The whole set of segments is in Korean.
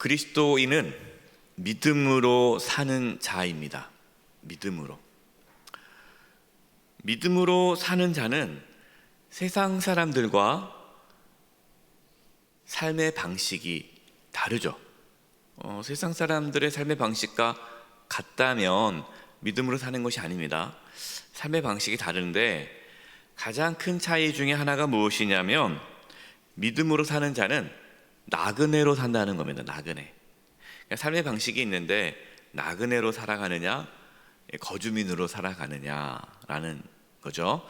그리스도인은 믿음으로 사는 자입니다. 믿음으로 사는 자는 세상 사람들과 삶의 방식이 다르죠. 세상 사람들의 삶의 방식과 같다면 믿음으로 사는 것이 아닙니다. 삶의 방식이 다른데 가장 큰 차이 중에 하나가 무엇이냐면 믿음으로 사는 자는 나그네로 산다는 겁니다. 나그네. 그러니까 삶의 방식이 있는데 나그네로 살아가느냐 거주민으로 살아가느냐라는 거죠.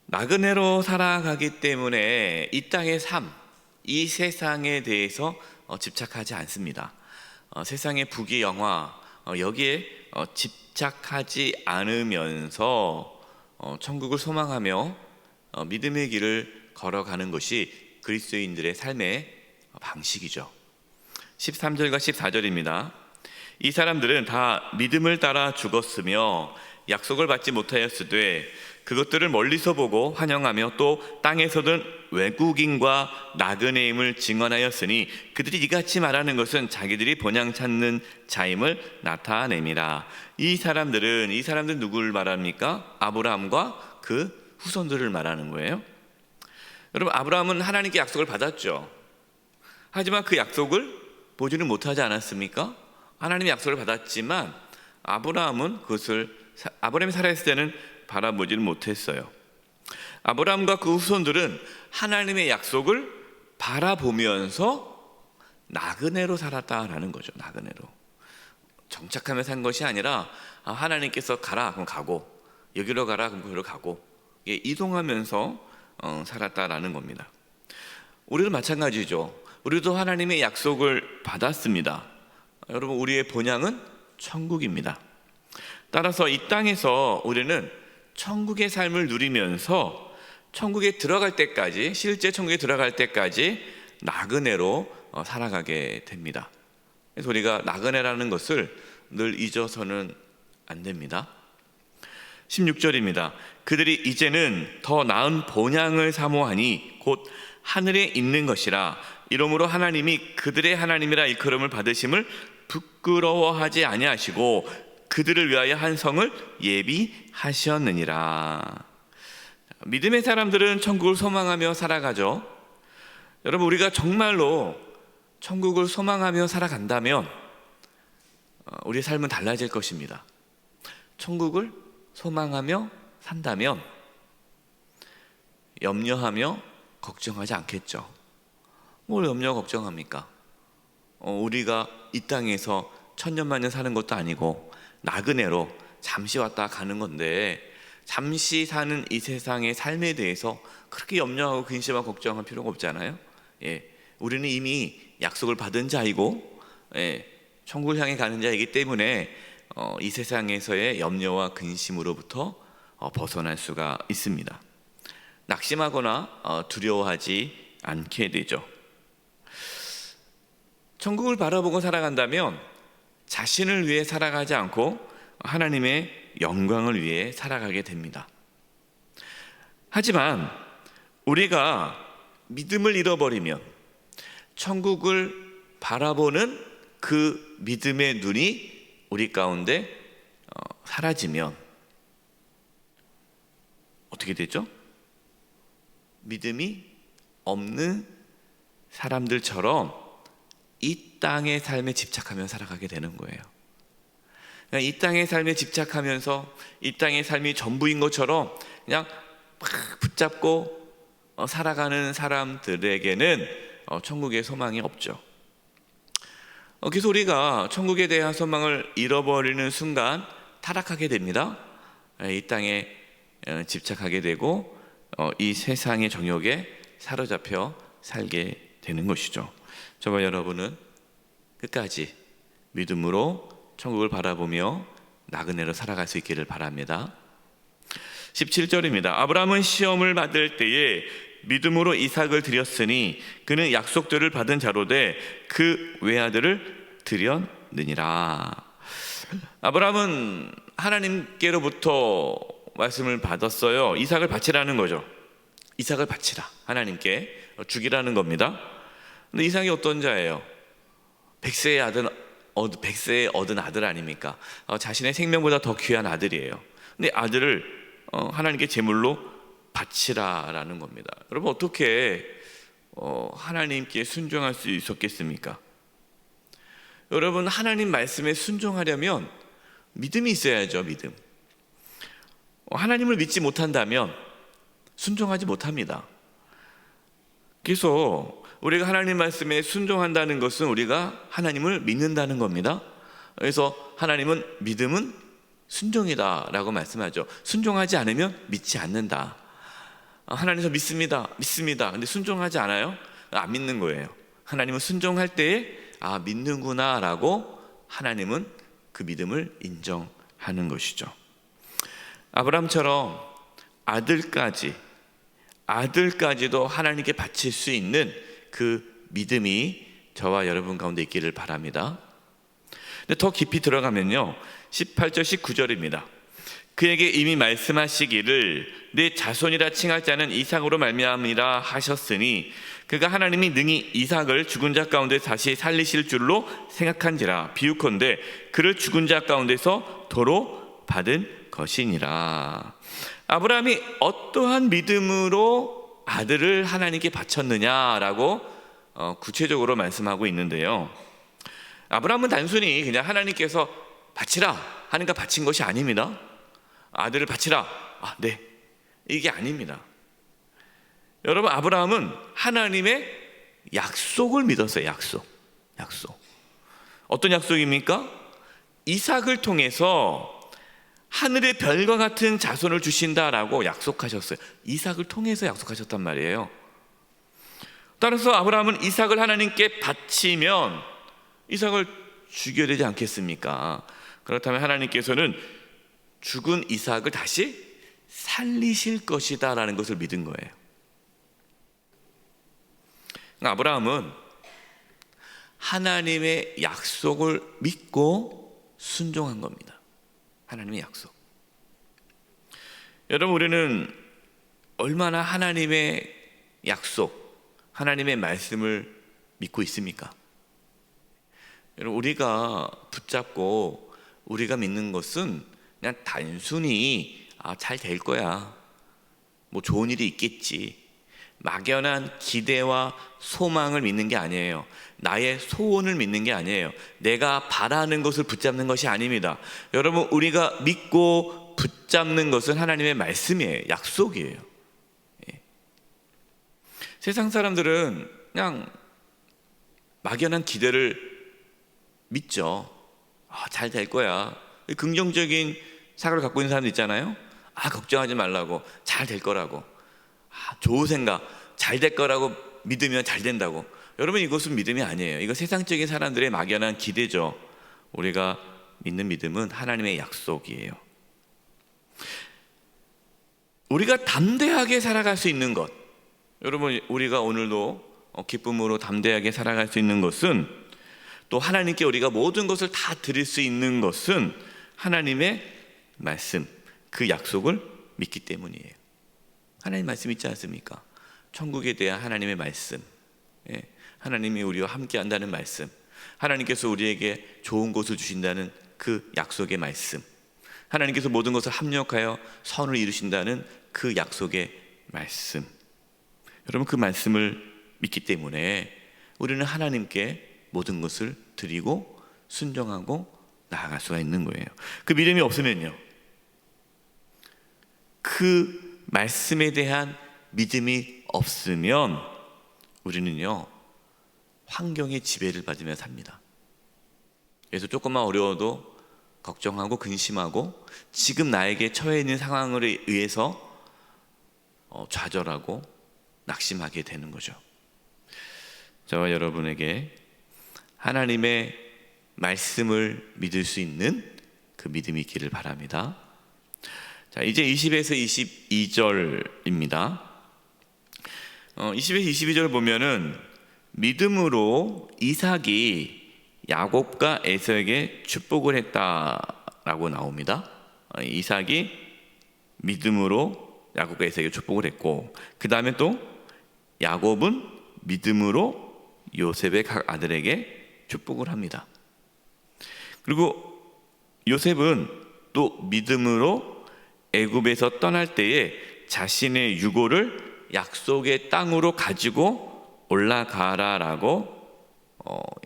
나그네로 살아가기 때문에 이 땅의 삶, 이 세상에 대해서 집착하지 않습니다. 세상의 부귀영화 여기에 집착하지 않으면서 천국을 소망하며 믿음의 길을 걸어가는 것이 그리스도인들의 삶의 방식이죠. 13절과 14절입니다. 이 사람들은 다 믿음을 따라 죽었으며 약속을 받지 못하였으되 그것들을 멀리서 보고 환영하며 또 땅에서든 외국인과 나그네임을 증언하였으니 그들이 이같이 말하는 것은 자기들이 본향 찾는 자임을 나타냅니다. 이 사람들 누구를 말합니까? 아브라함과 그 후손들을 말하는 거예요. 여러분, 아브라함은 하나님께 약속을 받았죠. 하지만 그 약속을 보지는 못하지 않았습니까? 하나님의 약속을 받았지만 아브라함이 살아있을 때는 바라보지는 못했어요. 아브라함과 그 후손들은 하나님의 약속을 바라보면서 나그네로 살았다라는 거죠. 나그네로 정착하며 산 것이 아니라 하나님께서 가라 그럼 가고, 여기로 가라 그럼 거기로 가고, 이동하면서 살았다라는 겁니다. 우리도 마찬가지죠. 우리도 하나님의 약속을 받았습니다. 여러분, 우리의 본향은 천국입니다. 따라서 이 땅에서 우리는 천국의 삶을 누리면서 천국에 들어갈 때까지, 실제 천국에 들어갈 때까지 나그네로 살아가게 됩니다. 그래서 우리가 나그네라는 것을 늘 잊어서는 안 됩니다. 16절입니다. 그들이 이제는 더 나은 본향을 사모하니 곧 하늘에 있는 것이라. 이러므로 하나님이 그들의 하나님이라 일컬음을 받으심을 부끄러워하지 아니하시고 그들을 위하여 한 성을 예비하셨느니라. 믿음의 사람들은 천국을 소망하며 살아가죠. 여러분, 우리가 정말로 천국을 소망하며 살아간다면 우리의 삶은 달라질 것입니다. 천국을 소망하며 산다면 염려하며 걱정하지 않겠죠. 뭘 염려 걱정합니까? 우리가 이 땅에서 천년만년 사는 것도 아니고 나그네로 잠시 왔다 가는 건데, 잠시 사는 이 세상의 삶에 대해서 그렇게 염려하고 근심하고 걱정할 필요가 없잖아요. 우리는 이미 약속을 받은 자이고 천국을 향해 가는 자이기 때문에 이 세상에서의 염려와 근심으로부터 벗어날 수가 있습니다. 낙심하거나 두려워하지 않게 되죠. 천국을 바라보고 살아간다면 자신을 위해 살아가지 않고 하나님의 영광을 위해 살아가게 됩니다. 하지만 우리가 믿음을 잃어버리면, 천국을 바라보는 그 믿음의 눈이 우리 가운데 사라지면 어떻게 되죠? 믿음이 없는 사람들처럼 이 땅의 삶에 집착하며 살아가게 되는 거예요. 이 땅의 삶에 집착하면서 이 땅의 삶이 전부인 것처럼 그냥 막 붙잡고 살아가는 사람들에게는 천국의 소망이 없죠. 그래서 우리가 천국에 대한 소망을 잃어버리는 순간 타락하게 됩니다. 이 땅에 집착하게 되고 이 세상의 정욕에 사로잡혀 살게 되는 것이죠. 저와 여러분은 끝까지 믿음으로 천국을 바라보며 나그네로 살아갈 수 있기를 바랍니다. 17절입니다. 아브라함은 시험을 받을 때에 믿음으로 이삭을 드렸으니 그는 약속들을 받은 자로 돼 그 외아들을 드렸느니라. 아브라함은 하나님께로부터 말씀을 받았어요. 이삭을 바치라는 거죠. 이삭을 바치라, 하나님께 죽이라는 겁니다. 근데 이삭이 어떤 자예요? 백세에 얻은 아들 아닙니까? 자신의 생명보다 더 귀한 아들이에요. 근데 아들을 하나님께 제물로 바치라라는 겁니다. 여러분, 어떻게 하나님께 순종할 수 있었겠습니까? 여러분, 하나님 말씀에 순종하려면 믿음이 있어야죠. 믿음. 하나님을 믿지 못한다면 순종하지 못합니다. 그래서 우리가 하나님 말씀에 순종한다는 것은 우리가 하나님을 믿는다는 겁니다. 그래서 하나님은 믿음은 순종이다 라고 말씀하죠. 순종하지 않으면 믿지 않는다. 하나님께서 믿습니다. 근데 순종하지 않아요? 안 믿는 거예요. 하나님은 순종할 때에 믿는구나 라고 하나님은 그 믿음을 인정하는 것이죠. 아브라함처럼 아들까지도 하나님께 바칠 수 있는 그 믿음이 저와 여러분 가운데 있기를 바랍니다. 근데 더 깊이 들어가면요, 18절 19절입니다. 그에게 이미 말씀하시기를 내 자손이라 칭할 자는 이삭으로 말미암으리라 하셨으니 그가 하나님이 능히 이삭을 죽은 자 가운데 다시 살리실 줄로 생각한지라. 비유컨대 그를 죽은 자 가운데서 도로 받은 것이니라. 아브라함이 어떠한 믿음으로 아들을 하나님께 바쳤느냐라고 구체적으로 말씀하고 있는데요, 아브라함은 단순히 그냥 하나님께서 바치라 하니까 바친 것이 아닙니다. 아들을 바치라, 네, 이게 아닙니다. 여러분, 아브라함은 하나님의 약속을 믿었어요. 약속. 어떤 약속입니까? 이삭을 통해서 하늘의 별과 같은 자손을 주신다라고 약속하셨어요. 이삭을 통해서 약속하셨단 말이에요. 따라서 아브라함은 이삭을 하나님께 바치면 이삭을 죽여야 되지 않겠습니까? 그렇다면 하나님께서는 죽은 이삭을 다시 살리실 것이다 라는 것을 믿은 거예요. 아브라함은 하나님의 약속을 믿고 순종한 겁니다. 하나님의 약속. 여러분, 우리는 얼마나 하나님의 약속, 하나님의 말씀을 믿고 있습니까? 여러분, 우리가 붙잡고 우리가 믿는 것은 그냥 단순히 잘 될 거야, 뭐 좋은 일이 있겠지, 막연한 기대와 소망을 믿는 게 아니에요. 나의 소원을 믿는 게 아니에요. 내가 바라는 것을 붙잡는 것이 아닙니다. 여러분, 우리가 믿고 붙잡는 것은 하나님의 말씀이에요. 약속이에요. 세상 사람들은 그냥 막연한 기대를 믿죠. 잘 될 거야. 긍정적인 사고를 갖고 있는 사람도 있잖아요. 걱정하지 말라고, 잘 될 거라고, 좋은 생각, 잘 될 거라고 믿으면 잘 된다고. 여러분, 이것은 믿음이 아니에요. 이거 세상적인 사람들의 막연한 기대죠. 우리가 믿는 믿음은 하나님의 약속이에요. 우리가 담대하게 살아갈 수 있는 것, 여러분, 우리가 오늘도 기쁨으로 담대하게 살아갈 수 있는 것은, 또 하나님께 우리가 모든 것을 다 드릴 수 있는 것은 하나님의 말씀, 그 약속을 믿기 때문이에요. 하나님 말씀 있지 않습니까? 천국에 대한 하나님의 말씀, 하나님이 우리와 함께 한다는 말씀, 하나님께서 우리에게 좋은 것을 주신다는 그 약속의 말씀, 하나님께서 모든 것을 합력하여 선을 이루신다는 그 약속의 말씀. 여러분, 그 말씀을 믿기 때문에 우리는 하나님께 모든 것을 드리고 순종하고 나아갈 수가 있는 거예요. 그 믿음이 없으면요, 그 말씀에 대한 믿음이 없으면 우리는요, 환경의 지배를 받으며 삽니다. 그래서 조금만 어려워도 걱정하고 근심하고 지금 나에게 처해 있는 상황에 의해서 좌절하고 낙심하게 되는 거죠. 저와 여러분에게 하나님의 말씀을 믿을 수 있는 그 믿음이 있기를 바랍니다. 자, 이제 20에서 22절입니다. 20에서 22절을 보면은 믿음으로 이삭이 야곱과 에서에게 축복을 했다라고 나옵니다. 이삭이 믿음으로 야곱과 에서에게 축복을 했고, 그 다음에 또 야곱은 믿음으로 요셉의 각 아들에게 축복을 합니다. 그리고 요셉은 또 믿음으로 애굽에서 떠날 때에 자신의 유고를 약속의 땅으로 가지고 올라가라라고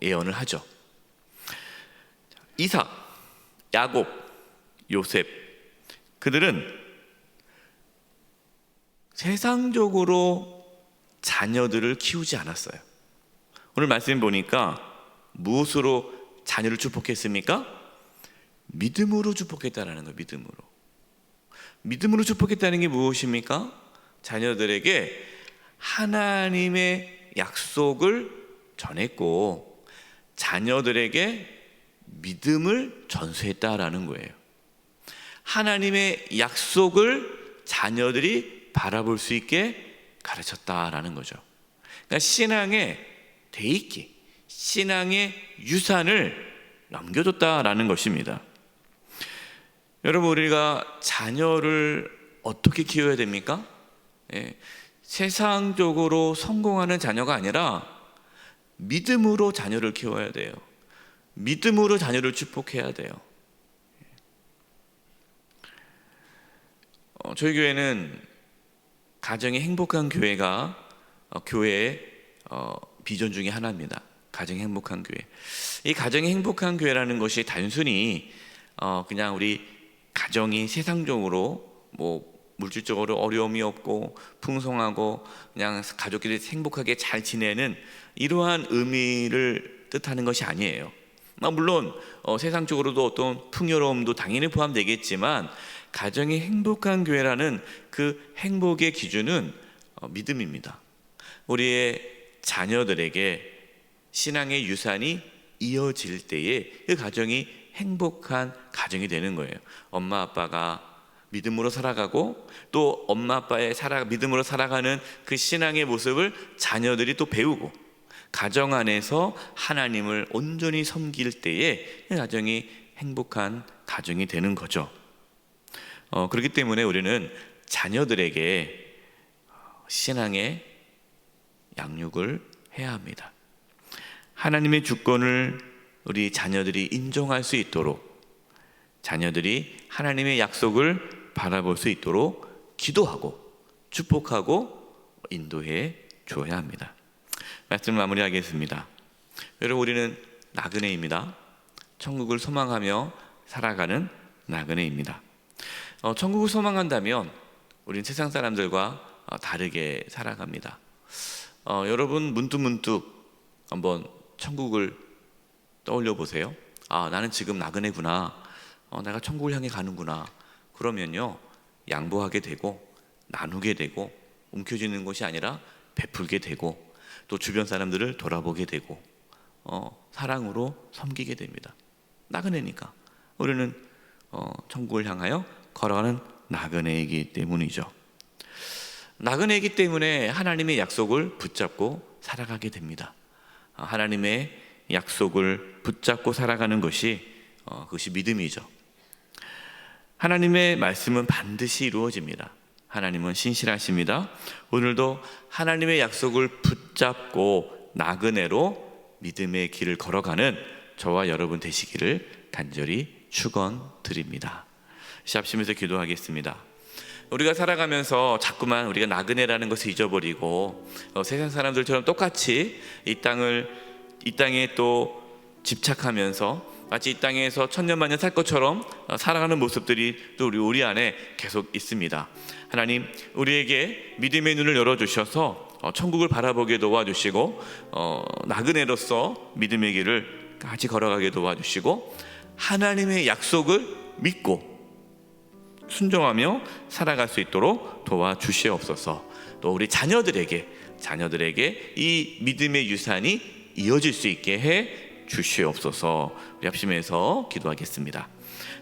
예언을 하죠. 이삭, 야곱, 요셉, 그들은 세상적으로 자녀들을 키우지 않았어요. 오늘 말씀 보니까 무엇으로 자녀를 축복했습니까? 믿음으로 축복했다라는 거예요. 믿음으로 축복했다는 게 무엇입니까? 자녀들에게 하나님의 약속을 전했고 자녀들에게 믿음을 전수했다라는 거예요. 하나님의 약속을 자녀들이 바라볼 수 있게 가르쳤다라는 거죠. 그러니까 신앙의 대익기, 신앙의 유산을 남겨줬다라는 것입니다. 여러분, 우리가 자녀를 어떻게 키워야 됩니까? 세상적으로 성공하는 자녀가 아니라 믿음으로 자녀를 키워야 돼요. 믿음으로 자녀를 축복해야 돼요. 저희 교회는 가정이 행복한 교회가 교회의 비전 중에 하나입니다. 가정이 행복한 교회. 이 가정이 행복한 교회라는 것이 단순히 그냥 우리 가정이 세상적으로 물질적으로 어려움이 없고 풍성하고 그냥 가족끼리 행복하게 잘 지내는 이러한 의미를 뜻하는 것이 아니에요. 물론 세상적으로도 어떤 풍요로움도 당연히 포함되겠지만 가정이 행복한 교회라는 그 행복의 기준은 믿음입니다. 우리의 자녀들에게 신앙의 유산이 이어질 때에 그 가정이 행복한 가정이 되는 거예요. 엄마 아빠가 믿음으로 살아가고 또 엄마 아빠의 믿음으로 살아가는 그 신앙의 모습을 자녀들이 또 배우고 가정 안에서 하나님을 온전히 섬길 때에 그 가정이 행복한 가정이 되는 거죠. 그렇기 때문에 우리는 자녀들에게 신앙의 양육을 해야 합니다. 하나님의 주권을 우리 자녀들이 인정할 수 있도록, 자녀들이 하나님의 약속을 바라볼 수 있도록 기도하고 축복하고 인도해 줘야 합니다. 말씀을 마무리하겠습니다. 여러분, 우리는 나그네입니다. 천국을 소망하며 살아가는 나그네입니다. 천국을 소망한다면 우리는 세상 사람들과 다르게 살아갑니다. 여러분, 문득문득 한번 천국을 떠올려 보세요. 나는 지금 나그네구나. 내가 천국을 향해 가는구나. 그러면요, 양보하게 되고 나누게 되고 움켜쥐는 것이 아니라 베풀게 되고 또 주변 사람들을 돌아보게 되고 사랑으로 섬기게 됩니다. 나그네니까. 우리는 천국을 향하여 걸어가는 나그네이기 때문이죠. 나그네이기 때문에 하나님의 약속을 붙잡고 살아가게 됩니다. 하나님의 약속을 붙잡고 살아가는 것이 그것이 믿음이죠. 하나님의 말씀은 반드시 이루어집니다. 하나님은 신실하십니다. 오늘도 하나님의 약속을 붙잡고 나그네로 믿음의 길을 걸어가는 저와 여러분 되시기를 간절히 축원드립니다. 시합심에서 기도하겠습니다. 우리가 살아가면서 자꾸만 우리가 나그네라는 것을 잊어버리고 세상 사람들처럼 똑같이 이 땅에 또 집착하면서 마치 이 땅에서 천년만년 살 것처럼 살아가는 모습들이 또 우리 안에 계속 있습니다. 하나님, 우리에게 믿음의 눈을 열어주셔서 천국을 바라보게 도와주시고 나그네로서 믿음의 길을 같이 걸어가게 도와주시고 하나님의 약속을 믿고 순종하며 살아갈 수 있도록 도와주시옵소서. 또 우리 자녀들에게 이 믿음의 유산이 이어질 수 있게 해 주시옵소서. 우리 합심해서 기도하겠습니다.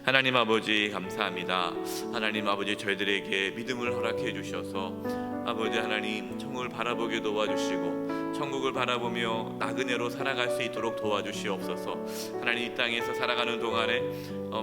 하나님 아버지, 감사합니다. 하나님 아버지, 저희들에게 믿음을 허락해 주셔서 아버지 하나님, 천국을 바라보게 도와주시고 천국을 바라보며 나그네로 살아갈 수 있도록 도와주시옵소서. 하나님, 이 땅에서 살아가는 동안에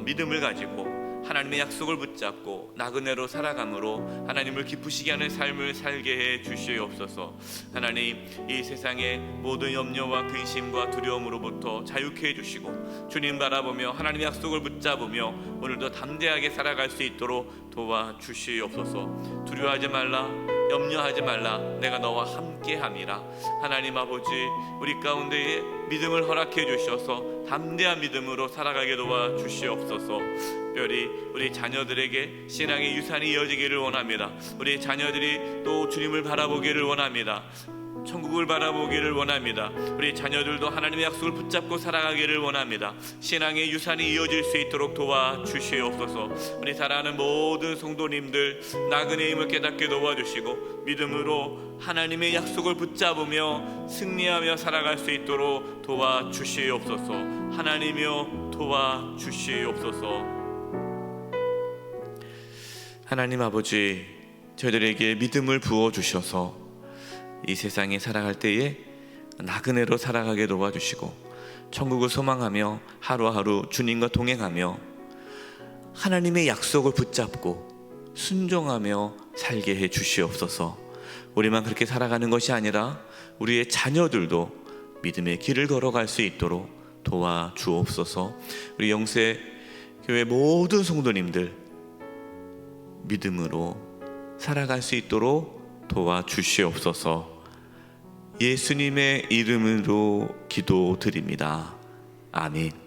믿음을 가지고 하나님의 약속을 붙잡고 나그네로 살아감으로 하나님을 기쁘시게 하는 삶을 살게 해 주시옵소서. 하나님, 이 세상의 모든 염려와 근심과 두려움으로부터 자유케 해 주시고 주님 바라보며 하나님의 약속을 붙잡으며 오늘도 담대하게 살아갈 수 있도록 도와주시옵소서. 두려워하지 말라, 염려하지 말라, 내가 너와 함께함이라. 하나님 아버지, 우리 가운데에 믿음을 허락해 주셔서 담대한 믿음으로 살아가게 도와주시옵소서. 특별히 우리 자녀들에게 신앙의 유산이 이어지기를 원합니다. 우리 자녀들이 또 주님을 바라보기를 원합니다. 천국을 바라보기를 원합니다. 우리 자녀들도 하나님의 약속을 붙잡고 살아가기를 원합니다. 신앙의 유산이 이어질 수 있도록 도와주시옵소서. 우리 사랑하는 모든 성도님들 나그네의 힘을 깨닫게 도와주시고 믿음으로 하나님의 약속을 붙잡으며 승리하며 살아갈 수 있도록 도와주시옵소서. 하나님이여 도와주시옵소서. 하나님 아버지, 저희들에게 믿음을 부어주셔서 이 세상에 살아갈 때에 나그네로 살아가게 도와주시고 천국을 소망하며 하루하루 주님과 동행하며 하나님의 약속을 붙잡고 순종하며 살게 해 주시옵소서. 우리만 그렇게 살아가는 것이 아니라 우리의 자녀들도 믿음의 길을 걸어갈 수 있도록 도와주옵소서. 우리 영세교회 모든 성도님들 믿음으로 살아갈 수 있도록 도와주시옵소서. 예수님의 이름으로 기도드립니다. 아멘.